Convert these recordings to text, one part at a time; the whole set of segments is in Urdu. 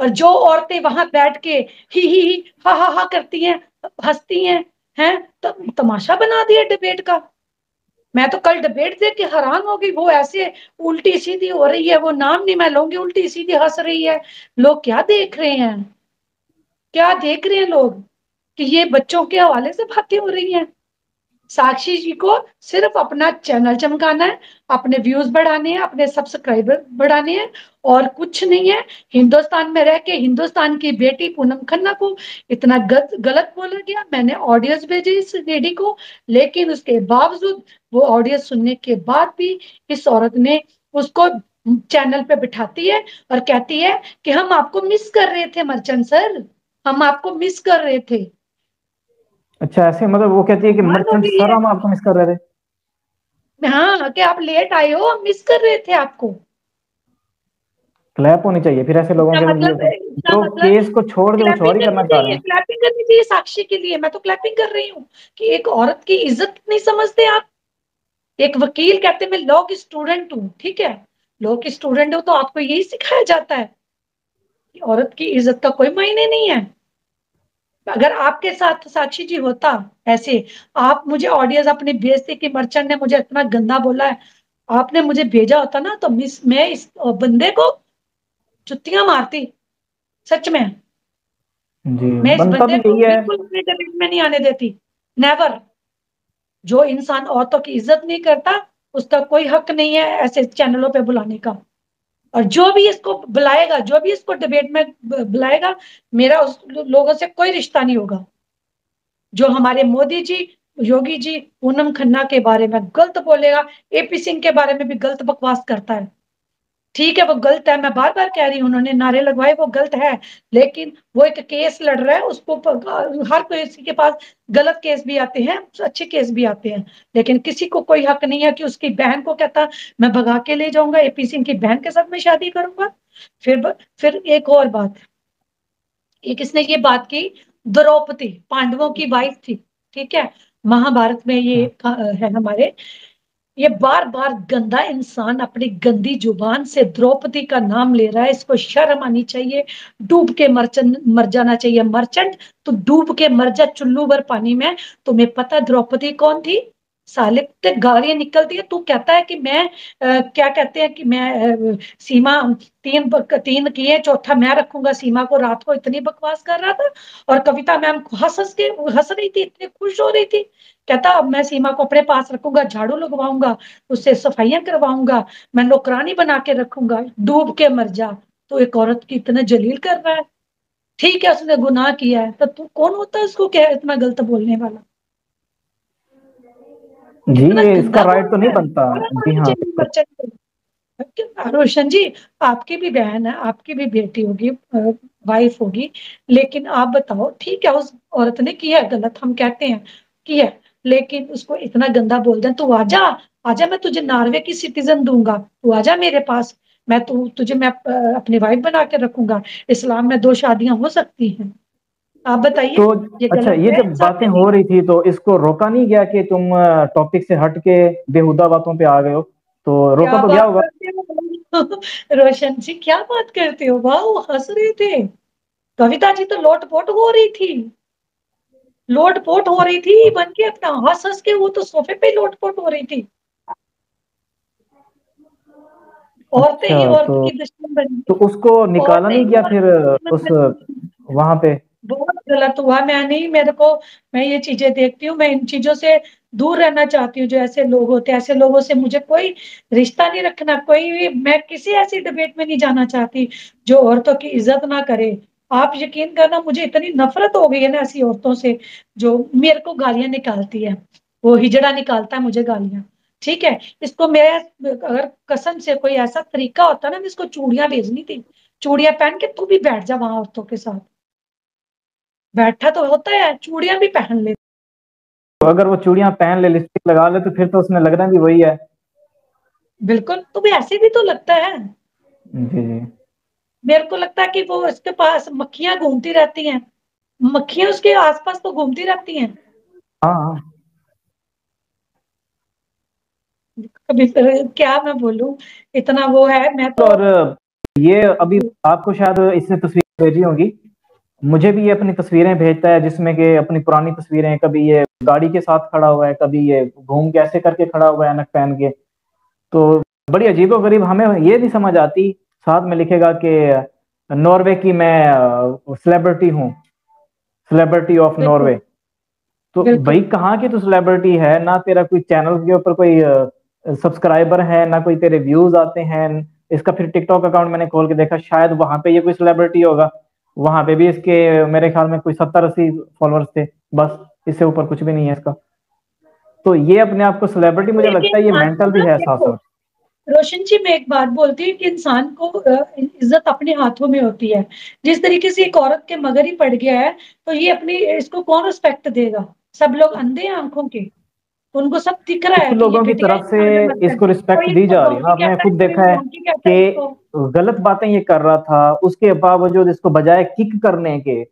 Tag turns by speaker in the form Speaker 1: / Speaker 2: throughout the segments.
Speaker 1: اور جو عورتیں وہاں بیٹھ کے ہی ہا ہا ہا کرتی ہیں، ہنستی ہیں تو تماشا بنا دیا ڈبیٹ کا۔ میں تو کل ڈبیٹ دیکھ کے حیران ہو گئی، وہ ایسے الٹی سیدھی ہو رہی ہے، وہ نام نہیں میں لوں گی، الٹی سیدھی ہنس رہی ہے۔ لوگ کیا دیکھ رہے ہیں، کیا دیکھ رہے ہیں لوگ، کہ یہ بچوں کے حوالے سے باتیں ہو رہی ہیں۔ ساکشی جی کو صرف اپنا چینل چمکانا ہے، اپنے ویوز بڑھانے ہیں، اپنے سبسکرائبر بڑھانے ہیں، اور کچھ نہیں ہے۔ ہندوستان میں رہ کے ہندوستان کی بیٹی پونم کھنہ کو اتنا غلط بولا گیا، میں نے آڈیوز بھیجی اس لیڈی کو، لیکن اس کے باوجود وہ آڈیو سننے کے بعد بھی اس عورت نے اس کو چینل پہ بٹھاتی ہے اور کہتی ہے کہ ہم آپ کو مس کر رہے تھے مرچنٹ سر، ہم آپ کو مس کر رہے تھے۔
Speaker 2: اچھا ایسے مطلب وہ کہتی ہے کہ
Speaker 1: کمال ہو
Speaker 2: مرچنٹ
Speaker 1: گئی
Speaker 2: سر
Speaker 1: ہے۔
Speaker 2: ہم آپ کو مس کر رہے تھے؟
Speaker 1: ہاں کہ آپ لیٹ آئے ہو، ہم مس کر رہے تھے آپ کو۔
Speaker 2: کلیپ ہونی چاہیے پھر ایسے لوگوں کے لیے،
Speaker 1: اس کا
Speaker 2: جو
Speaker 1: مطلب
Speaker 2: کیس کو چھوڑ کے کچھ اور
Speaker 1: کلیپنگ
Speaker 2: ہی کرنا
Speaker 1: کرنی
Speaker 2: چاہ رہے
Speaker 1: چاہیے،
Speaker 2: ہیں۔
Speaker 1: کلیپنگ کرنی چاہیے ساکشی کے لیے، میں تو کلیپنگ کر رہی ہوں کہ ایک عورت کی عزت نہیں سمجھتے آپ۔ ایک وکیل کہتے میں لا کی اسٹوڈنٹ ہوں، ٹھیک ہے، لا کی اسٹوڈنٹ ہوں تو آپ کو یہی سکھایا جاتا ہے کہ عورت کی عزت کا کوئی معنی نہیں ہے۔ اگر آپ کے ساتھ ساکشی جی ہوتا ایسے، آپ مجھے آڈیوز اپنی بھیجتی کہ مرچنٹ نے مجھے اتنا گندا بولا ہے، آپ نے مجھے بھیجا ہوتا نا تو میں اس بندے کو جتیاں مارتی، سچ میں۔
Speaker 2: جی
Speaker 1: میں اس
Speaker 2: بنتا
Speaker 1: بندے
Speaker 2: بھی
Speaker 1: کو
Speaker 2: یہی ہے۔
Speaker 1: بالکل اپنے ڈبیٹ میں نہیں آنے دیتی، نیور۔ جو انسان عورتوں کی عزت نہیں کرتا اس کا کوئی حق نہیں ہے ایسے چینلوں پہ بلانے کا۔ اور جو بھی اس کو بلائے گا، جو بھی اس کو ڈبیٹ میں بلائے گا، میرا اس لوگوں سے کوئی رشتہ نہیں ہوگا۔ جو ہمارے مودی جی، یوگی جی پونم کھنہ کے بارے میں غلط بولے گا، اے پی سنگھ کے بارے میں بھی غلط بکواس کرتا ہے، ٹھیک ہے وہ غلط ہے، میں بار بار کہہ رہی ہوں، انہوں نے نعرے لگوائے وہ غلط ہے، لیکن وہ ایک کیس لڑ رہا ہے، اس کو ہر کوئی کے پاس غلط کیس بھی آتے ہیں، اچھے کیس بھی آتے ہیں، لیکن کسی کو کوئی حق نہیں ہے کہ اس کی بہن کو کہتا میں بھگا کے لے جاؤں گا، اے پی سنگھ کی بہن کے ساتھ میں شادی کروں گا۔ پھر ایک اور بات، ایک اس نے یہ بات کی، دروپدی پانڈووں کی وائف تھی، ٹھیک ہے، مہا بھارت میں یہ ہے ہمارے، یہ بار بار گندا انسان اپنی گندی زبان سے دروپدی کا نام لے رہا ہے، اس کو شرم آنی چاہیے، ڈوب کے مر جانا چاہیے مرچنٹ، تو ڈوب کے مر جا چلو بھر پانی میں۔ تمہیں پتا دروپدی کون تھی؟ سالے تے گالیاں نکلتی ہے، تو کہتا ہے کہ میں کیا کہتے ہیں کہ میں سیما تین کیے چوتھا میں رکھوں گا سیما کو، رات کو اتنی بکواس کر رہا تھا، اور کویتا میم ہنس رہی تھی، اتنی خوش ہو رہی تھی، کہتا اب میں سیما کو اپنے پاس رکھوں گا، جھاڑو لگواؤں گا، اس سے صفائیاں کرواؤں گا، میں نوکرانی بنا کے رکھوں گا، ڈوب کے مر جا۔ تو ایک عورت کی اتنا جلیل کر رہا ہے، ٹھیک ہے اس نے گناہ کیا ہے تو کون ہوتا ہے اس کو کیا اتنا غلط بولنے والا؟
Speaker 2: جی
Speaker 1: اتنا
Speaker 2: یہ اس
Speaker 1: گندا
Speaker 2: کا رائٹ تو
Speaker 1: بولتا
Speaker 2: نہیں
Speaker 1: ہے،
Speaker 2: بنتا۔
Speaker 1: شرم
Speaker 2: جی
Speaker 1: آنی
Speaker 2: ہاں
Speaker 1: چاہیے
Speaker 2: بالکل۔
Speaker 1: بچے کو۔ روشن جی، آپ کی بھی بہن ہے، آپ کی بھی بیٹی ہوگی، وائف ہوگی، لیکن آپ بتاؤ، ٹھیک ہے اس عورت نے کیا ہے غلط، ہم کہتے ہیں کیا ہے، لیکن اس کو اتنا گندا بول دیں تو آجا، آجا میں تجھے ناروے کی سٹیزن دوں گا، تو آجا میرے پاس، تجھے میں اپنی وائف بنا کے رکھوں گا، اسلام میں 2 شادیاں ہو سکتی ہیں، آپ بتائیے
Speaker 2: تو
Speaker 1: یہ
Speaker 2: اچھا
Speaker 1: غلط
Speaker 2: یہ
Speaker 1: ہے
Speaker 2: جب
Speaker 1: انصاف
Speaker 2: باتیں
Speaker 1: ہے
Speaker 2: ہو
Speaker 1: نہیں؟
Speaker 2: رہی تھی تو اس کو روکا نہیں گیا کہ تم ٹاپک سے ہٹ کے بےہودہ باتوں پہ آ گئے ہو؟ تو روکا
Speaker 1: کیا
Speaker 2: تو گیا
Speaker 1: بات
Speaker 2: ہوگا۔
Speaker 1: کرتے ہو روشن جی، کیا بات کرتے ہو، واہ وہ ہنس رہے تھے، کویتا جی تو لوٹ پوٹ ہو رہی تھی، لوٹ پوٹ ہو رہی تھی بن کے اپنا ہنس ہنس کے، وہ تو صوفے پہ لوٹ پوٹ ہو رہی تھی، عورتیں
Speaker 2: اچھا
Speaker 1: ہی
Speaker 2: تو
Speaker 1: عورتوں کی دشمن بن
Speaker 2: تو
Speaker 1: گئی،
Speaker 2: اس کو نکالا
Speaker 1: عورتیں
Speaker 2: نہیں
Speaker 1: ہی
Speaker 2: گیا پھر
Speaker 1: عورتوں کی دشمن
Speaker 2: اس
Speaker 1: بن گئی۔
Speaker 2: وہاں پہ؟
Speaker 1: بہت غلط ہوا، میں نہیں، میرے کو، میں یہ چیزیں دیکھتی ہوں، میں ان چیزوں سے دور رہنا چاہتی ہوں، جو ایسے لوگ ہوتے ہیں، ایسے لوگوں سے مجھے کوئی رشتہ نہیں رکھنا، کوئی بھی، میں کسی ایسی ڈبیٹ میں نہیں جانا چاہتی جو عورتوں کی عزت نہ کرے۔ آپ یقین کرنا مجھے اتنی نفرت ہو گئی ہے نا ایسی عورتوں سے جو میرے کو گالیاں نکالتی ہے، وہ ہجڑا نکالتا ہے مجھے گالیاں، ٹھیک ہے، اس کو میں اگر قسم سے کوئی ایسا طریقہ ہوتا نا، میں اس کو چوڑیاں بھیجنی تھی، چوڑیاں پہن کے تو بھی بیٹھ جا وہاں عورتوں کے ساتھ، بیٹھا تو ہوتا ہے، چوڑیاں بھی پہن لے۔
Speaker 2: تو اگر وہ چوڑیاں پہن لے، لپسٹک لگا لے، تو پھر تو اس میں لگنا بھی وہی ہے۔
Speaker 1: بالکل، تمہیں ایسے بھی تو لگتا ہے،
Speaker 2: جی جی
Speaker 1: میرے کو لگتا ہے کہ وہ اس کے پاس مکھیاں گھومتی رہتی ہیں، مکھیاں اس کے آس پاس تو گھومتی رہتی ہیں،
Speaker 2: ہاں ہاں۔
Speaker 1: کبھی کیا میں بولوں، اتنا وہ ہے، میں تو
Speaker 2: اور یہ ابھی آپ کو شاید اس نے تصویر بھیجی ہوگی، مجھے بھی یہ اپنی تصویریں بھیجتا ہے جس میں کہ اپنی پرانی تصویریں، کبھی یہ گاڑی کے ساتھ کھڑا ہوا ہے، کبھی یہ گھوم کے ایسے کر کے کھڑا ہوا ہے اینک پہن کے. تو بڑی عجیب و غریب، ہمیں یہ نہیں سمجھ آتی. ساتھ میں لکھے گا کہ ناروے کی میں سیلیبریٹی ہوں، سیلیبریٹی آف
Speaker 1: بالکل
Speaker 2: ناروے. تو
Speaker 1: بالکل
Speaker 2: بھائی کہاں کی تو سیلیبریٹی ہے؟ نہ تیرا کوئی چینل کے اوپر کوئی سبسکرائبر ہے، نہ کوئی تیرے ویوز آتے ہیں. اس کا پھر ٹک ٹاک اکاؤنٹ میں نے کھول کے دیکھا، شاید وہاں پہ یہ کوئی سیلیبریٹی ہوگا. وہاں پہ بھی اس کے میرے خیال میں کوئی 70-80 فالوورز تھے بس، اس سے اوپر کچھ بھی نہیں ہے اس کا. تو یہ اپنے آپ کو سیلیبریٹی مجھے
Speaker 1: ایک
Speaker 2: لگتا ہے یہ
Speaker 1: انسان کو
Speaker 2: مینٹل
Speaker 1: نا
Speaker 2: بھی ہے ساتھ
Speaker 1: دیکھو
Speaker 2: ساتھ.
Speaker 1: روشن جی، میں ایک بات بولتی ہوں کہ انسان کو عزت اپنے ہاتھوں میں ہوتی ہے. جس طریقے سے ایک عورت کے مگر ہی پڑ گیا ہے، تو یہ اپنی اس کو کون رسپیکٹ دے گا؟ سب لوگ اندھے ہیں آنکھوں کے، ان کو سب دکھ رہا
Speaker 2: کچھ
Speaker 1: ہے کہ یہ
Speaker 2: لوگوں کی
Speaker 1: گھٹیا
Speaker 2: طرف سے
Speaker 1: انسان ہے
Speaker 2: اس کو
Speaker 1: مطلب.
Speaker 2: رسپیکٹ
Speaker 1: کوئی اس
Speaker 2: دی
Speaker 1: کو
Speaker 2: جا رہی ہے نا.
Speaker 1: ڈونکی
Speaker 2: آپ نے
Speaker 1: کہتا ہے،
Speaker 2: خود
Speaker 1: کوئی
Speaker 2: دیکھا ہے
Speaker 1: ڈونکی کہتا ہے اس
Speaker 2: کہ
Speaker 1: کو.
Speaker 2: غلط باتیں یہ کر رہا تھا، اس کے باوجود اس کو بجائے کک کرنے کے،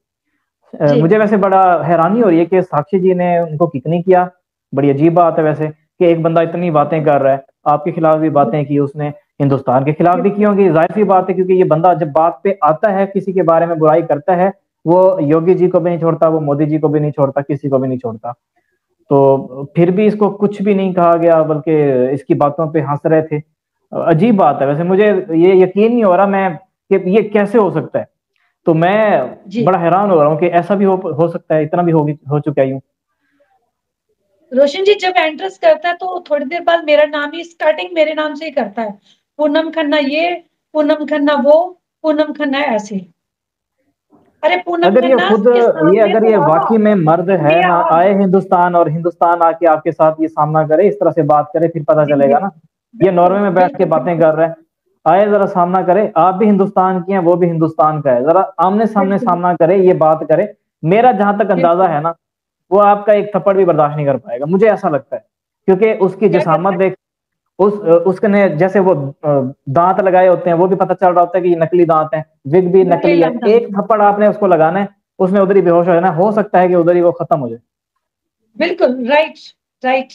Speaker 1: جی
Speaker 2: مجھے ویسے بڑا حیرانی ہو رہی ہے کہ ساکشی جی نے ان کو کک نہیں کیا. بڑی عجیب بات ہے ویسے کہ ایک بندہ اتنی باتیں کر رہا ہے. آپ کے خلاف بھی باتیں کی اس نے، ہندوستان کے خلاف بھی کی
Speaker 1: بالکل
Speaker 2: ہوں گی، ظاہر سی بات ہے، کیونکہ یہ بندہ جب بات پہ آتا ہے کسی کے بارے میں برائی کرتا ہے، وہ یوگی جی کو بھی نہیں چھوڑتا، وہ مودی جی کو بھی نہیں چھوڑتا، کسی کو بھی نہیں چھوڑتا. تو پھر بھی اس کو کچھ بھی نہیں کہا گیا، بلکہ اس کی باتوں پہ ہنس رہے تھے. عجیب بات ہے ویسے، مجھے یہ یقین نہیں ہو رہا میں کہ یہ کیسے ہو سکتا ہے. تو میں
Speaker 1: جی
Speaker 2: بڑا حیران ہو رہا ہوں کہ ایسا بھی ہو سکتا ہے، اتنا بھی ہو چکا ہے یوں.
Speaker 1: روشن جی جب انٹرس کرتا ہے تو تھوڑی دیر بعد میرا نام ہی اسٹارٹنگ میرے نام سے ہی کرتا ہے. پونم کھنہ یہ، پونم کھنہ وہ، پونم کھنہ ایسے. ارے پونم
Speaker 2: اگر یہ
Speaker 1: کھنہ
Speaker 2: خود
Speaker 1: کے سامنے
Speaker 2: اگر
Speaker 1: تو
Speaker 2: یہ
Speaker 1: آؤ،
Speaker 2: واقعی میں مرد ہے
Speaker 1: انڈیا
Speaker 2: نہ،
Speaker 1: آؤ.
Speaker 2: آئے ہندوستان اور ہندوستان آ کے آپ کے ساتھ یہ سامنا کرے، اس طرح سے بات کرے، پھر پتہ
Speaker 1: جی
Speaker 2: چلے
Speaker 1: جی
Speaker 2: گا نا. یہ
Speaker 1: بالکل
Speaker 2: ناروے میں بیٹھ کے
Speaker 1: بالکل
Speaker 2: باتیں
Speaker 1: بالکل
Speaker 2: کر رہے ہیں. آئے ذرا سامنا کرے، آپ بھی ہندوستان کی ہیں، وہ بھی ہندوستان کا ہے، ذرا آمنے سامنے
Speaker 1: بالکل
Speaker 2: سامنا کرے، یہ بات کرے. میرا جہاں تک اندازہ
Speaker 1: بالکل.
Speaker 2: ہے نا، وہ آپ کا ایک تھپڑ بھی برداشت نہیں کر پائے گا، مجھے ایسا لگتا ہے. کیونکہ اس کی
Speaker 1: کیا کرتا
Speaker 2: جسامت
Speaker 1: ہے؟
Speaker 2: دیکھ، اس نے جیسے وہ دانت لگائے ہوتے ہیں، وہ بھی پتہ چل رہا ہوتا ہے کہ یہ نکلی دانت ہیں، وگ بھی
Speaker 1: نکلی
Speaker 2: نکلی ہے.
Speaker 1: لندن.
Speaker 2: ایک تھپڑ آپ نے اس کو لگانا ہے، اس میں ادھر ہی بے ہوش ہو جانا ہے. ہو سکتا ہے کہ ادھر ہی وہ ختم ہو جائے.
Speaker 1: بالکل رائٹ رائٹ.